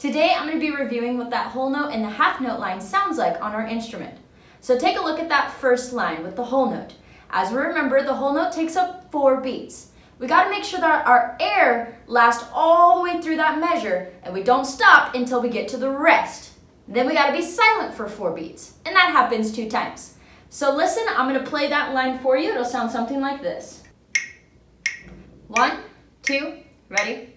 Today I'm going to be reviewing what that whole note and the half note line sounds like on our instrument. So take a look at that first line with the whole note. As we remember, the whole note takes up 4 beats. We got to make sure that our air lasts all the way through that measure and we don't stop until we get to the rest. Then we got to be silent for 4 beats, and that happens 2 times. So listen, I'm going to play that line for you. It'll sound something like this. 1, 2, ready?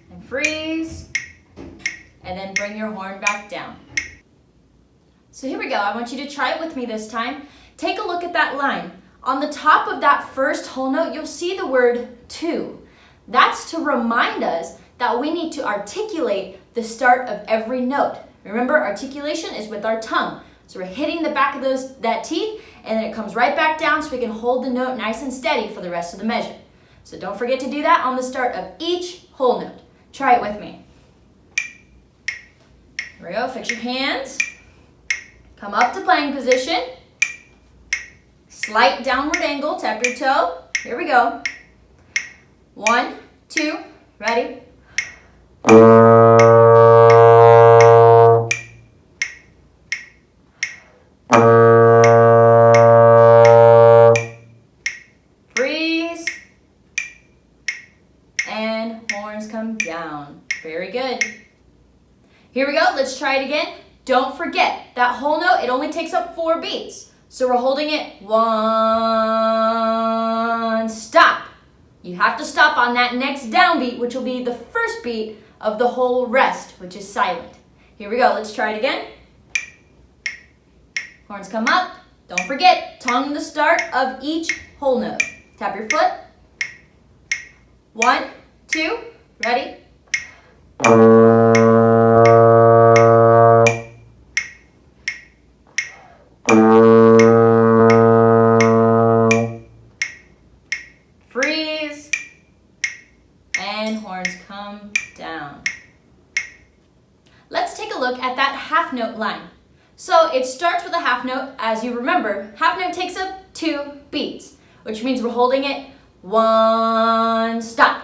And freeze, and then bring your horn back down. So here we go. I want you to try it with me this time. Take a look at that line. On the top of that first whole note, you'll see the word to. That's to remind us that we need to articulate the start of every note. Remember, articulation is with our tongue. So we're hitting the back of that teeth, and then it comes right back down so we can hold the note nice and steady for the rest of the measure. So don't forget to do that on the start of each whole note. Try it with me. Here we go. Fix your hands. Come up to playing position. Slight downward angle. Tap your toe. Here we go. 1, 2, ready? Freeze. And horns come down. Very good. Here we go. Let's try it again. Don't forget, that whole note, it only takes up 4 beats. So we're holding it 1, stop. You have to stop on that next downbeat, which will be the first beat of the whole rest, which is silent. Here we go. Let's try it again. Horns come up. Don't forget, tongue the start of each whole note. Tap your foot. 1, 2, ready? Freeze, and horns come down. Let's take a look at that half note line. So it starts with a half note. As you remember, half note takes up 2 beats, which means we're holding it 1, stop.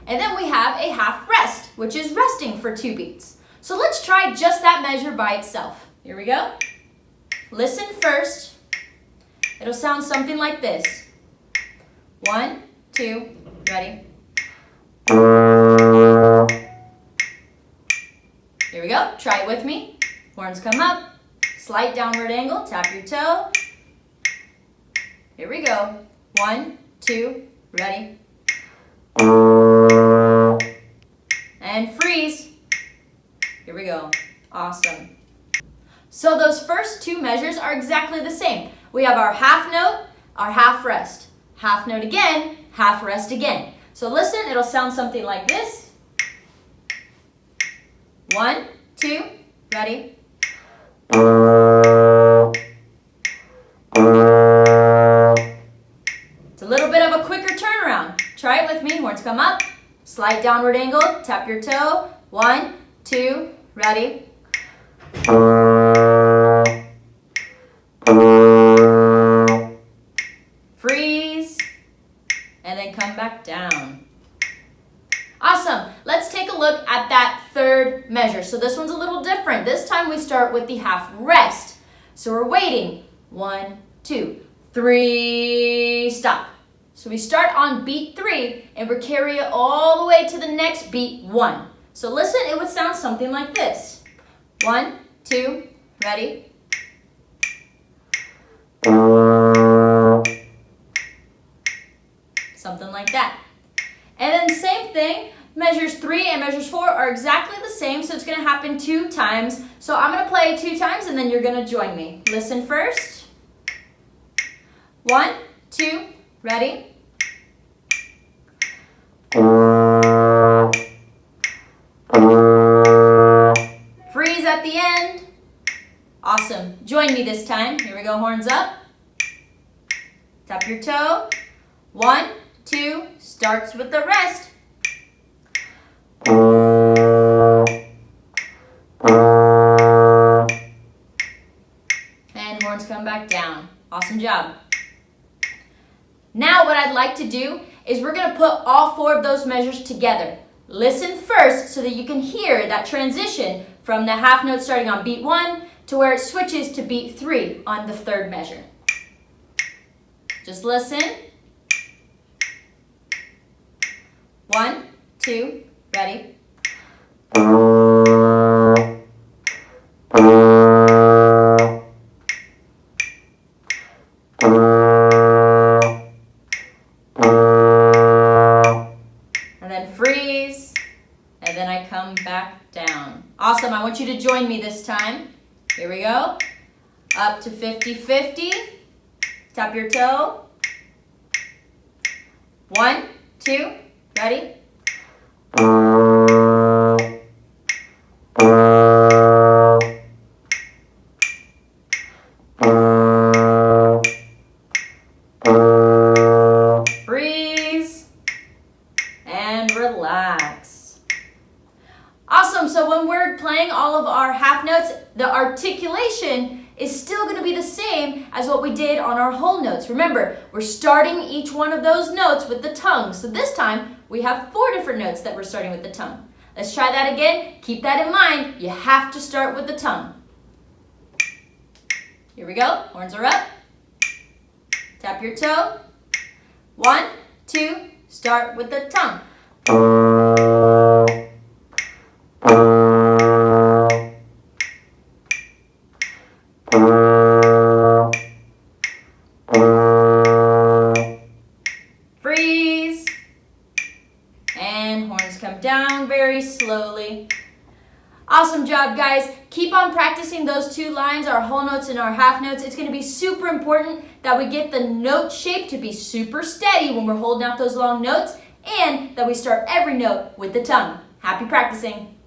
And then we have a half rest, which is resting for 2 beats. So let's try just that measure by itself. Here we go. Listen first. It'll sound something like this. 1, 2, ready? Here we go. Try it with me. Horns come up. Slight downward angle. Tap your toe. Here we go. 1, 2, ready? And freeze. Here we go. Awesome. So those first 2 measures are exactly the same. We have our half note, our half rest. Half note again, half rest again. So listen, it'll sound something like this. 1, 2, ready? It's a little bit of a quicker turnaround. Try it with me. Horns come up. Slight downward angle. Tap your toe. 1, 2, ready? Freeze, and then come back down. Awesome. Let's take a look at that third measure. So this one's a little different. This time we start with the half rest. So we're waiting. 1, 2, 3, stop. So we start on beat 3 and we carry it all the way to the next beat 1. So listen, it would sound something like this. 1, 2, ready? Something like that. And then same thing, measures 3 and measures 4 are exactly the same, so it's going to happen 2 times. So I'm going to play 2 times and then you're going to join me. Listen first. 1, 2, ready? Freeze at the end. Awesome. Join me this time. Here we go, horns up. Tap your toe. 1, 2, starts with the rest. like to do is we're going to put all 4 of those measures together. Listen first so that you can hear that transition from the half note starting on beat 1 to where it switches to beat 3 on the 3rd measure. Just listen. 1, 2, ready? And then freeze, and then I come back down. Awesome, I want you to join me this time. Here we go. Up to 50-50. Tap your toe. 1, 2, ready? Freeze and relax. Awesome, so when we're playing all of our half notes, the articulation is still going to be the same as what we did on our whole notes. Remember, we're starting each one of those notes with the tongue. So this time, we have 4 different notes that we're starting with the tongue. Let's try that again. Keep that in mind. You have to start with the tongue. Here we go. Horns are up. Tap your toe. 1, 2, start with the tongue. Freeze. And horns come down very slowly. Awesome job, guys. Keep on practicing those 2 lines, our whole notes and our half notes. It's going to be super important that we get the note shape to be super steady when we're holding out those long notes, and that we start every note with the tongue. Happy practicing.